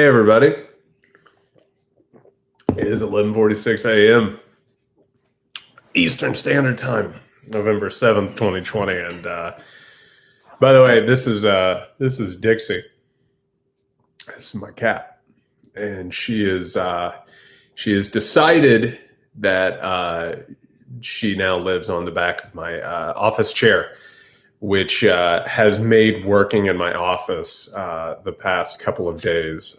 Hey everybody, it is 11:46 a.m. Eastern Standard Time, November 7th, 2020. And by the way, this is Dixie. This is my cat, and she has decided that she now lives on the back of my office chair, which has made working in my office the past couple of days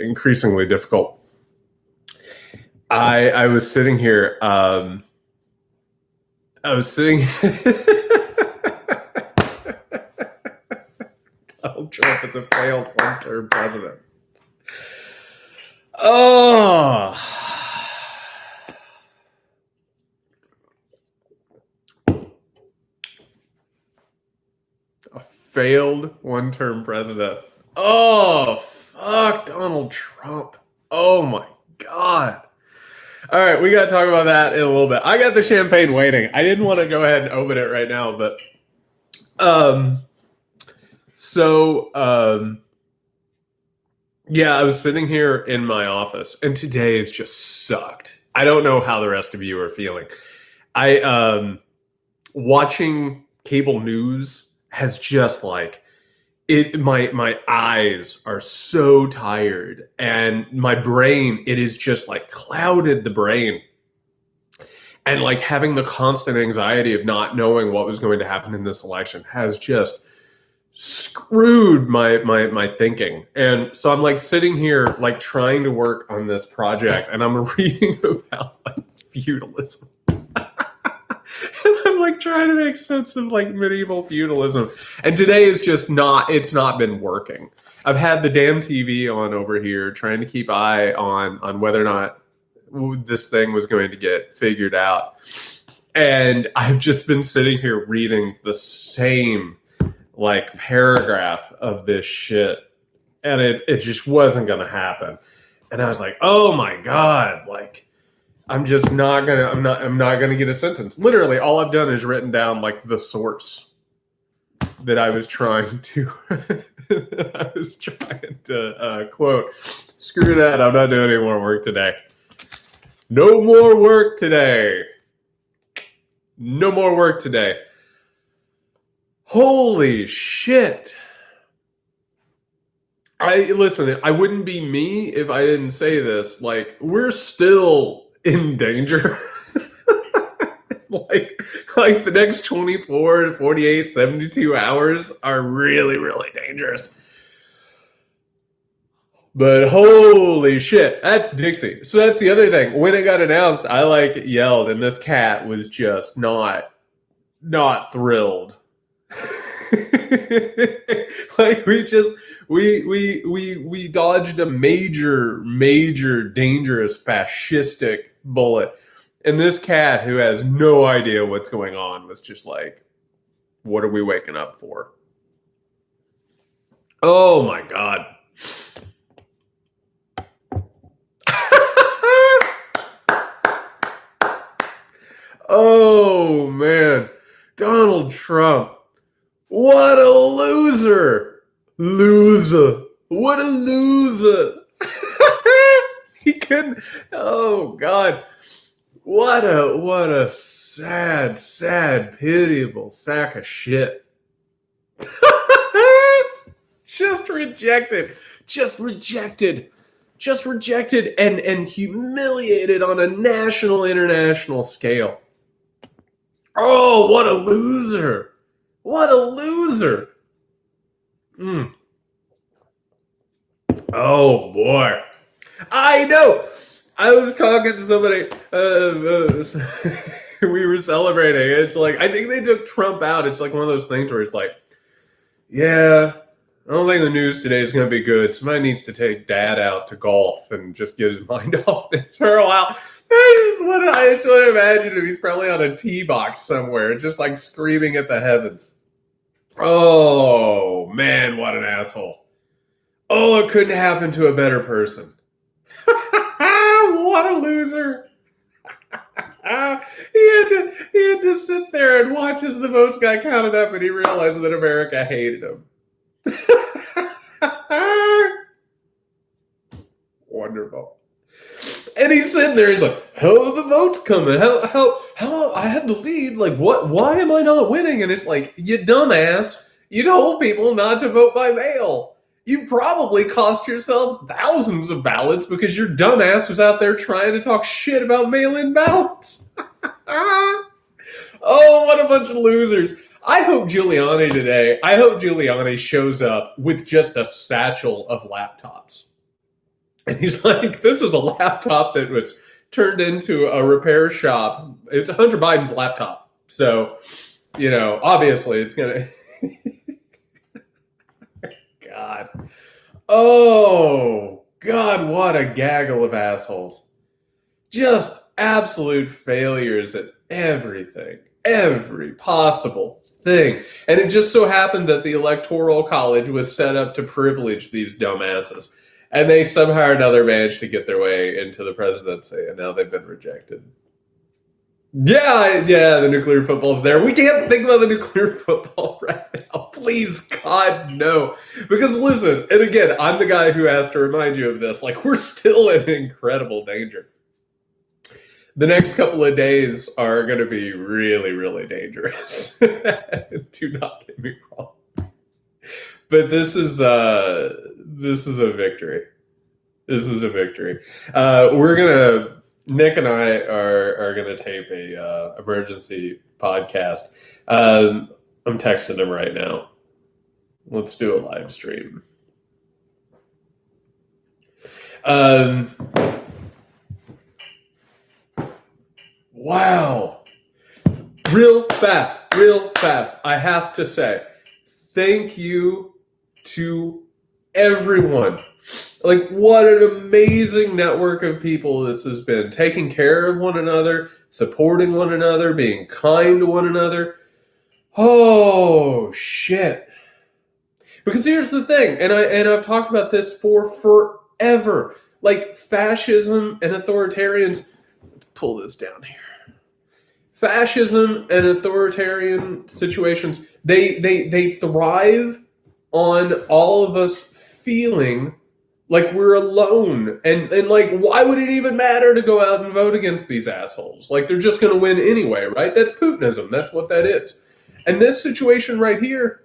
increasingly difficult. I was sitting here. I was sitting. Donald Trump is a failed one-term president. Oh. A failed one-term president. Oh, fuck Donald Trump. Oh my God. All right, we got to talk about that in a little bit. I got the champagne waiting. I didn't want to go ahead and open it right now, but yeah, I was sitting here in my office, and today has just sucked. I don't know how the rest of you are feeling. Watching cable news has just like it. My eyes are so tired, and my brain, it is just like clouded the brain. And like having the constant anxiety of not knowing what was going to happen in this election has just screwed my thinking. And so I'm like sitting here like trying to work on this project, and I'm reading about like feudalism. And I'm like trying to make sense of like medieval feudalism. And today is just it's not been working. I've had the damn TV on over here trying to keep eye on whether or not this thing was going to get figured out. And I've just been sitting here reading the same like paragraph of this shit. And it just wasn't going to happen. And I was like, oh my God, like, I'm not gonna get a sentence. Literally, all I've done is written down like the source that I was trying to quote. Screw that! I'm not doing any more work today. No more work today. No more work today. Holy shit! Listen. I wouldn't be me if I didn't say this. Like, we're still in danger. like the next 24 to 48, 72 hours are really, really dangerous. But holy shit, that's Dixie. So that's the other thing. When it got announced, I like yelled, and this cat was just not thrilled. Like we dodged a major dangerous fascistic bullet, and this cat, who has no idea what's going on, was just like, what are we waking up for? Oh my God. Oh man, Donald Trump, what a loser. What a loser. He couldn't. Oh God, what a sad, pitiable sack of shit. Just rejected and humiliated on a national, international scale. Oh, what a loser. What a loser. Oh boy. I know. I was talking to somebody. We were celebrating. It's like, I think they took Trump out. It's like one of those things where it's like, yeah, I don't think the news today is going to be good. Somebody needs to take dad out to golf and just get his mind off it for a while. I just want to imagine him. He's probably on a tee box somewhere, just like screaming at the heavens. Oh, man, what an asshole. Oh, it couldn't happen to a better person. What a loser. He had to sit there and watch as the votes got counted up, and he realized that America hated him. wonderful. And he's sitting there, he's like, how are the votes coming? How I had the lead, like what, why am I not winning? And it's like, you dumbass, you told people not to vote by mail. You probably cost yourself thousands of ballots because your dumbass was out there trying to talk shit about mail-in ballots. Oh, what a bunch of losers. I hope Giuliani shows up with just a satchel of laptops. And he's like, this is a laptop that was turned into a repair shop. It's Hunter Biden's laptop. So, obviously it's going to... God. Oh, God, what a gaggle of assholes. Just absolute failures at everything. Every possible thing. And it just so happened that the Electoral College was set up to privilege these dumbasses. And they somehow or another managed to get their way into the presidency, and now they've been rejected. Yeah, the nuclear football's there. We can't think about the nuclear football right now. Please, God, no. Because listen, and again, I'm the guy who has to remind you of this. Like, we're still in incredible danger. The next couple of days are going to be really, really dangerous. Do not get me wrong. But this is a victory. This is a victory. Nick and I are gonna tape a emergency podcast. I'm texting him right now. Let's do a live stream. Wow. Real fast. I have to say, thank you to everyone. Like, what an amazing network of people this has been. Taking care of one another, supporting one another, being kind to one another. Oh, shit. Because here's the thing, and I've talked about this for forever. Like, fascism and authoritarians, pull this down here. Fascism and authoritarian situations, they thrive on all of us feeling like we're alone. And like, why would it even matter to go out and vote against these assholes? Like, they're just going to win anyway, right? That's Putinism. That's what that is. And this situation right here,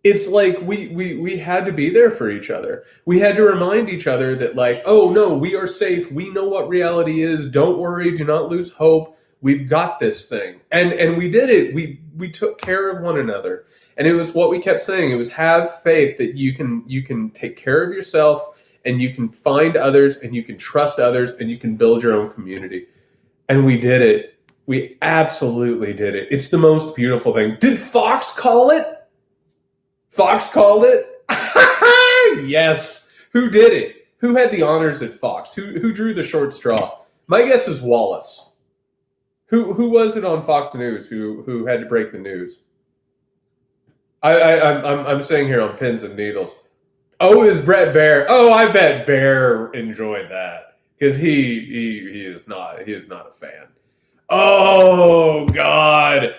it's like we had to be there for each other. We had to remind each other that, like, oh, no, we are safe. We know what reality is. Don't worry. Do not lose hope. We've got this thing. And we did it. We took care of one another. And it was what we kept saying. It was, have faith that you can take care of yourself, and you can find others, and you can trust others, and you can build your own community. And we did it. We absolutely did it. It's the most beautiful thing. Did Fox call it? Fox called it? Yes. Who did it? Who had the honors at Fox? Who drew the short straw? My guess is Wallace. Who was it on Fox News who had to break the news? I'm saying here on pins and needles. Oh, is Brett Baer? Oh, I bet Baer enjoyed that because he is not a fan. Oh God.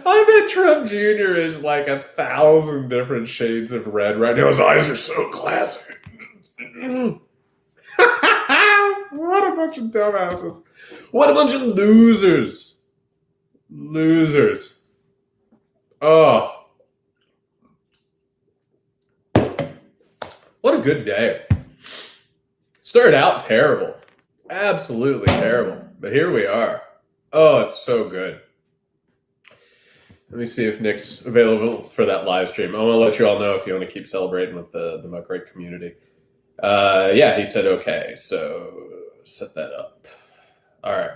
I bet Trump Jr. is like 1,000 different shades of red right now. His eyes are so classic. What a bunch of dumbasses. What a bunch of losers. Oh. What a good day. Started out terrible. Absolutely terrible. But here we are. Oh, it's so good. Let me see if Nick's available for that live stream. I want to let you all know if you want to keep celebrating with the Muckrake community. Yeah, he said okay. So set that up. All right.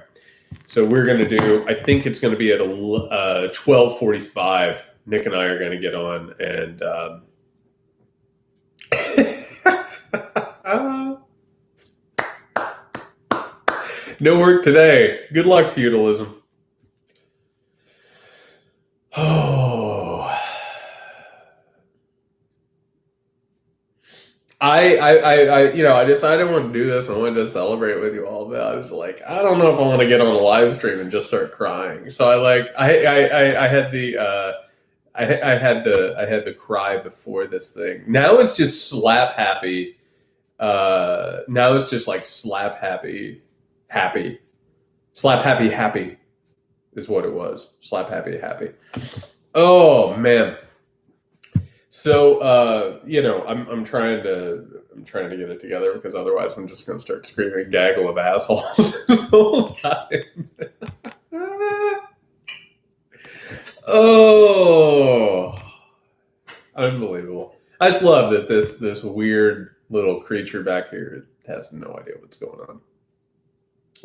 So we're going to do, I think it's going to be at 12:45. Nick and I are going to get on and no work today. Good luck, feudalism. Oh, I decided I wanted to do this and I wanted to celebrate with you all, but I was like, I don't know if I want to get on a live stream and just start crying. So I had I had the cry before this thing. Now it's just slap happy. Now it's just like slap happy, happy, slap happy, happy is what it was. Slap happy, happy. Oh man. So I'm trying to get it together because otherwise I'm just going to start screaming a gaggle of assholes the whole time. Oh, unbelievable! I just love that this weird little creature back here has no idea what's going on.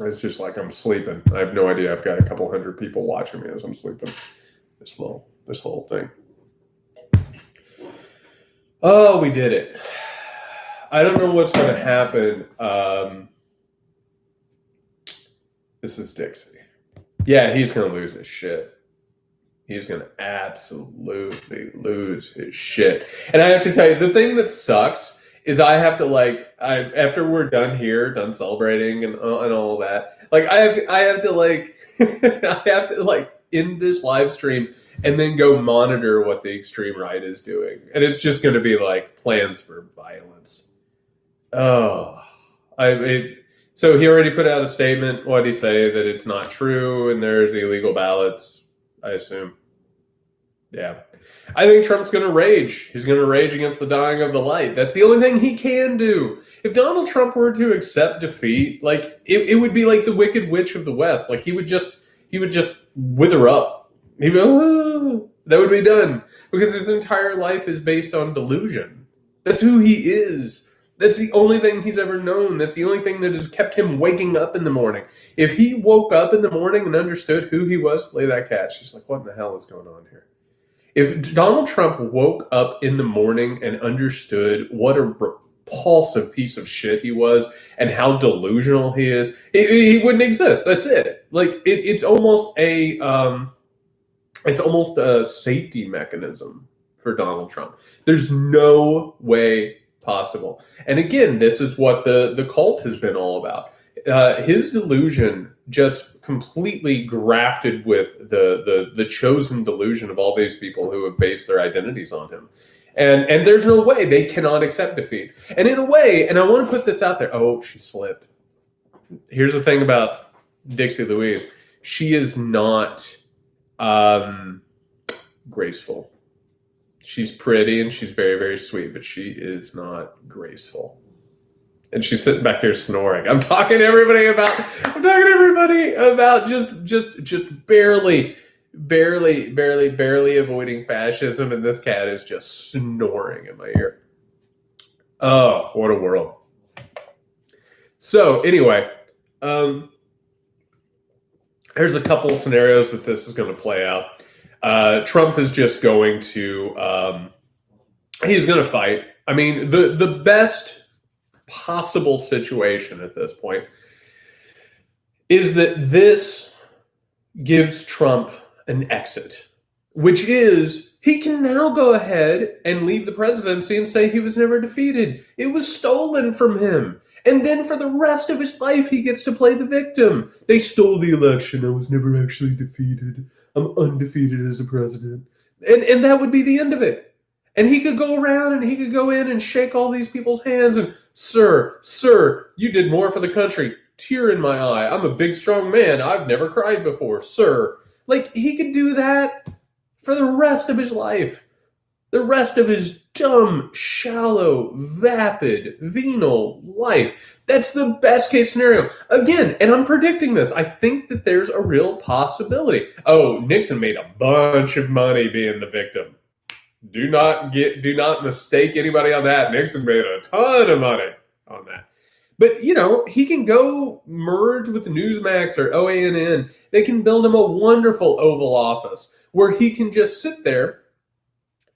It's just like I'm sleeping. I have no idea. I've got a couple hundred people watching me as I'm sleeping. This little thing. Oh, we did it. I don't know what's going to happen. This is Dixie. Yeah, he's going to lose his shit. He's going to absolutely lose his shit. And I have to tell you, the thing that sucks is I have to after we're done here, done celebrating and all that, I have to end this live stream and then go monitor what the extreme right is doing. And it's just going to be like plans for violence. Oh, so he already put out a statement. What did he say? That it's not true and there's illegal ballots, I assume. Yeah. I think Trump's going to rage. He's going to rage against the dying of the light. That's the only thing he can do. If Donald Trump were to accept defeat, it would be like the Wicked Witch of the West. He would just wither up. That would be done because his entire life is based on delusion. That's who he is. That's the only thing he's ever known. That's the only thing that has kept him waking up in the morning. If he woke up in the morning and understood who he was, lay that cat. She's like, what in the hell is going on here? If Donald Trump woke up in the morning and understood what a repulsive piece of shit he was and how delusional he is, he wouldn't exist. That's it. It's almost a safety mechanism for Donald Trump. There's no way possible. And again, this is what the cult has been all about. His delusion just completely grafted with the chosen delusion of all these people who have based their identities on him. And there's no way they cannot accept defeat. And in a way, and I want to put this out there. Oh, she slipped. Here's the thing about Dixie Louise. She is not graceful. She's pretty and she's very, very sweet, but she is not graceful. And she's sitting back here snoring. I'm talking to everybody about just barely avoiding fascism, and this cat is just snoring in my ear. Oh, what a world. So anyway, there's a couple scenarios that this is going to play out. Trump is just going to he's going to fight. I mean, the best possible situation at this point is that this gives Trump an exit, which is he can now go ahead and leave the presidency and say he was never defeated. It was stolen from him. And then for the rest of his life, he gets to play the victim. They stole the election. I was never actually defeated. I'm undefeated as a president. And that would be the end of it. And he could go around and he could go in and shake all these people's hands and, sir, you did more for the country. Tear in my eye. I'm a big, strong man. I've never cried before, sir. He could do that for the rest of his life. The rest of his dumb, shallow, vapid, venal life. That's the best case scenario. Again, and I'm predicting this. I think that there's a real possibility. Oh, Nixon made a bunch of money being the victim. Do not mistake anybody on that. Nixon made a ton of money on that. But, he can go merge with Newsmax or OANN. They can build him a wonderful Oval Office where he can just sit there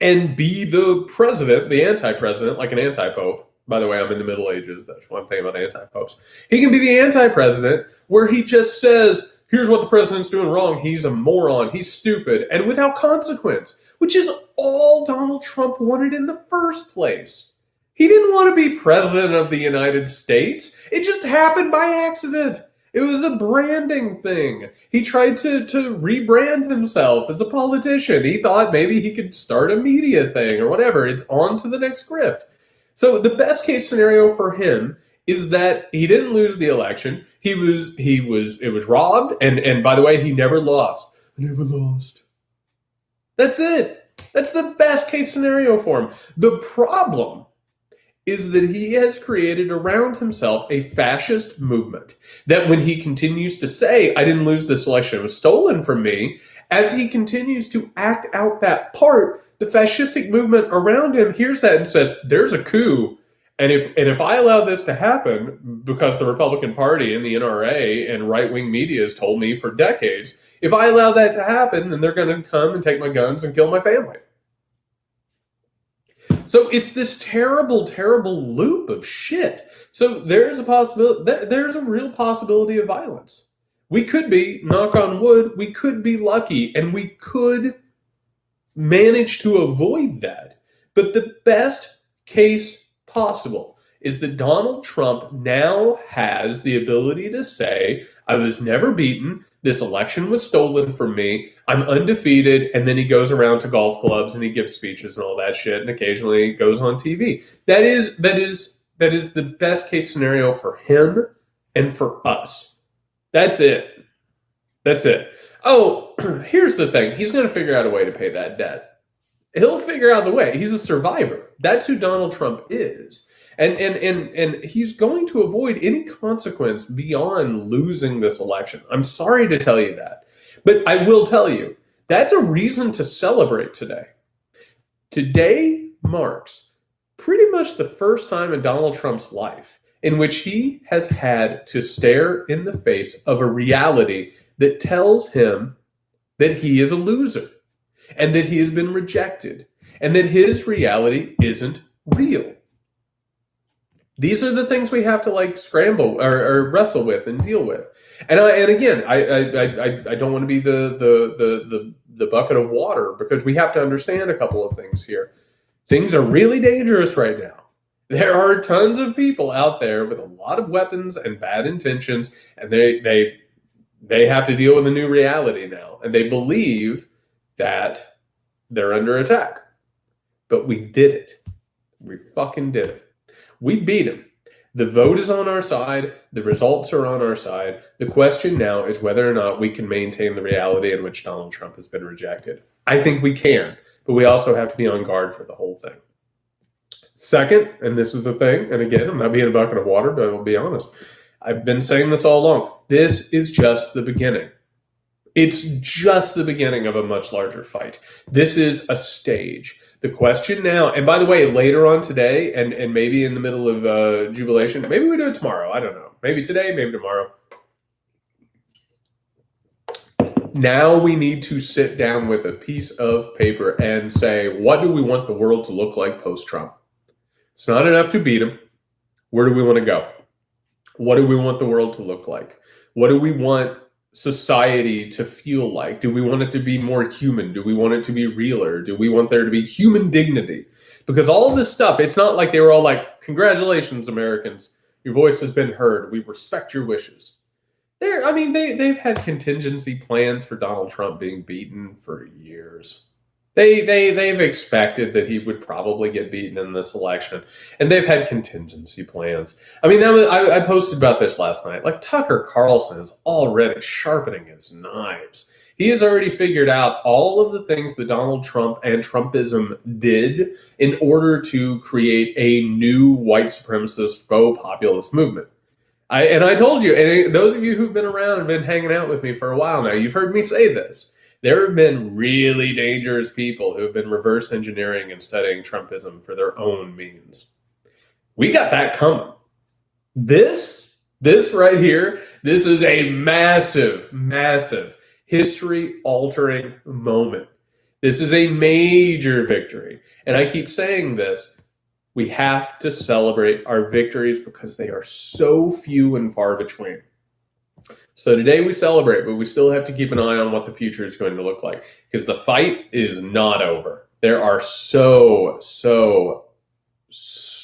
and be the president, the anti-president, like an anti-pope. By the way, I'm in the Middle Ages. That's what I'm thinking about anti-popes. He can be the anti-president where he just says, here's what the president's doing wrong. He's a moron. He's stupid. And without consequence, which is all Donald Trump wanted in the first place. He didn't want to be president of the United States. It just happened by accident. It was a branding thing. He tried to rebrand himself as a politician. He thought maybe he could start a media thing or whatever. It's on to the next grift. So the best case scenario for him is that he didn't lose the election. It was robbed, and by the way, he never lost. I never lost. That's it. That's the best case scenario for him. The problem is that he has created around himself a fascist movement that when he continues to say, I didn't lose this election, it was stolen from me, as he continues to act out that part, the fascistic movement around him hears that and says, there's a coup. And if I allow this to happen, because the Republican Party and the NRA and right-wing media has told me for decades, if I allow that to happen, then they're going to come and take my guns and kill my family. So it's this terrible, terrible loop of shit. So there's a possibility, there's a real possibility of violence. We could be, knock on wood, we could be lucky and we could manage to avoid that. But the best case possible is that Donald Trump now has the ability to say, I was never beaten. This election was stolen from me. I'm undefeated. And then he goes around to golf clubs and he gives speeches and all that shit. And occasionally goes on TV. That is the best case scenario for him and for us. That's it. That's it. Oh, here's the thing. He's going to figure out a way to pay that debt. He'll figure out the way. He's a survivor. That's who Donald Trump is. And he's going to avoid any consequence beyond losing this election. I'm sorry to tell you that. But I will tell you, that's a reason to celebrate today. Today marks pretty much the first time in Donald Trump's life in which he has had to stare in the face of a reality that tells him that he is a loser and that he has been rejected and that his reality isn't real. These are the things we have to scramble or wrestle with and deal with. And again, I don't want to be the bucket of water because we have to understand a couple of things here. Things are really dangerous right now. There are tons of people out there with a lot of weapons and bad intentions, and they have to deal with a new reality now, and they believe that they're under attack. But we did it. We fucking did it. We beat him. The vote is on our side. The results are on our side. The question now is whether or not we can maintain the reality in which Donald Trump has been rejected. I think we can, but we also have to be on guard for the whole thing. Second, and this is the thing, and again, I'm not being a bucket of water, but I'll be honest. I've been saying this all along. This is just the beginning. It's just the beginning of a much larger fight. This is a stage. The question now, and by the way, later on today, and maybe in the middle of jubilation, maybe we do it tomorrow. I don't know. Maybe today, maybe tomorrow. Now we need to sit down with a piece of paper and say, what do we want the world to look like post-Trump? It's not enough to beat him. Where do we want to go? What do we want the world to look like? What do we want society to feel like? Do we want it to be more human? Do we want it to be realer? Do we want there to be human dignity? Because all of this stuff, it's not like they were all like, congratulations, Americans. Your voice has been heard. We respect your wishes. They've had contingency plans for Donald Trump being beaten for years. They've expected that he would probably get beaten in this election, and they've had contingency plans. I posted about this last night. Tucker Carlson is already sharpening his knives. He has already figured out all of the things that Donald Trump and Trumpism did in order to create a new white supremacist faux populist movement. I told you, and those of you who've been around and been hanging out with me for a while now, you've heard me say this. There have been really dangerous people who have been reverse engineering and studying Trumpism for their own means. We got that coming. This right here, this is a massive, massive history-altering moment. This is a major victory. And I keep saying this. We have to celebrate our victories because they are so few and far between. So today we celebrate, but we still have to keep an eye on what the future is going to look like because the fight is not over. There are so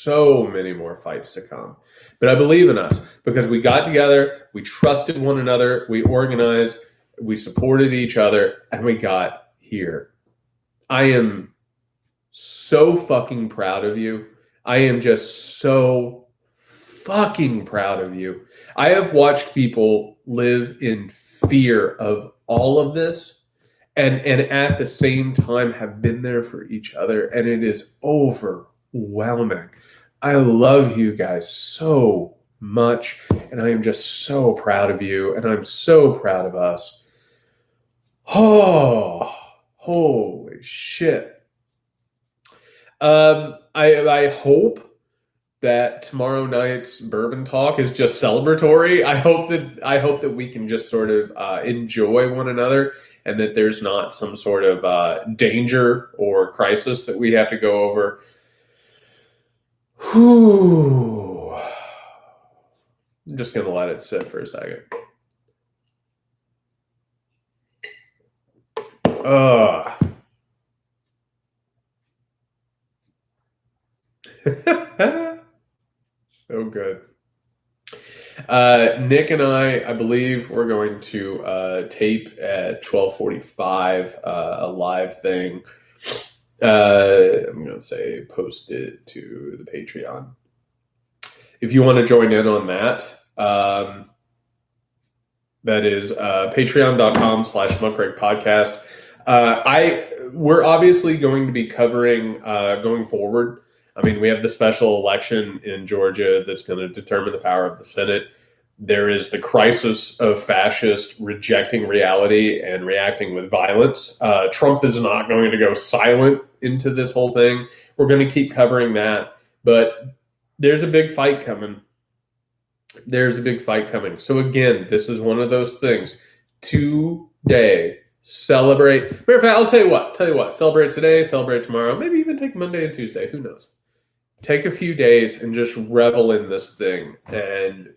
so many more fights to come. But I believe in us because we got together, we trusted one another, we organized, we supported each other, and we got here. I am so fucking proud of you. I am just so fucking proud of you. I have watched people live in fear of all of this and at the same time have been there for each other, and it is overwhelming. I love you guys so much, and I am just so proud of you, and I'm so proud of us. Oh, holy shit. I hope that tomorrow night's bourbon talk is just celebratory. I hope that we can just sort of enjoy one another, and that there's not some sort of danger or crisis that we have to go over. Whew. I'm just gonna let it sit for a second. So good. Nick and I believe we're going to tape at 12:45, a live thing. I'm going to say post it to the Patreon. If you want to join in on that, that is patreon.com/Muckrake Podcast. We're obviously going to be covering going forward. I mean, we have the special election in Georgia that's going to determine the power of the Senate. There is the crisis of fascists rejecting reality and reacting with violence. Trump is not going to go silent into this whole thing. We're going to keep covering that. But there's a big fight coming. There's a big fight coming. So again, this is one of those things. Today, celebrate. Matter of fact, I'll tell you what. Celebrate today, celebrate tomorrow. Maybe even take Monday and Tuesday. Who knows? Take a few days and just revel in this thing. And,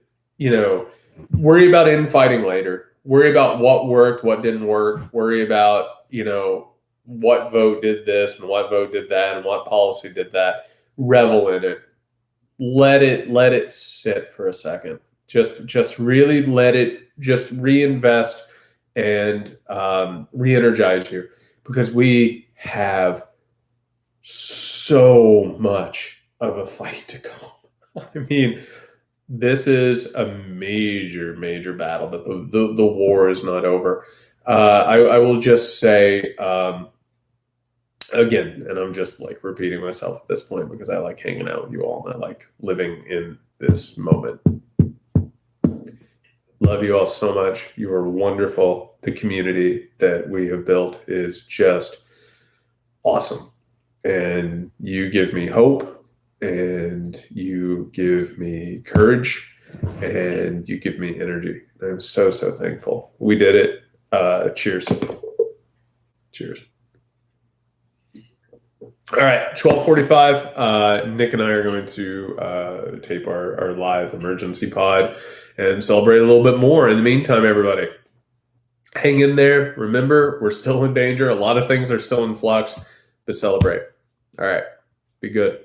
worry about infighting later. Worry about what worked, what didn't work. Worry about, what vote did this and what vote did that and what policy did that. Revel in it. Let it sit for a second. Just really let it just reinvest and re-energize you, because we have so much of a fight to go. I mean, this is a major battle, but the war is not over. I will just say again, and I'm just like repeating myself at this point because I like hanging out with you all and I like living in this moment. Love you all so much. You are wonderful. The community that we have built is just awesome. And you give me hope, and you give me courage, and you give me energy. I'm so thankful. We did it. Cheers. Cheers. All right, 12:45. Nick and I are going to tape our live emergency pod and celebrate a little bit more. In the meantime, everybody, hang in there. Remember, we're still in danger. A lot of things are still in flux, but celebrate. All right, be good.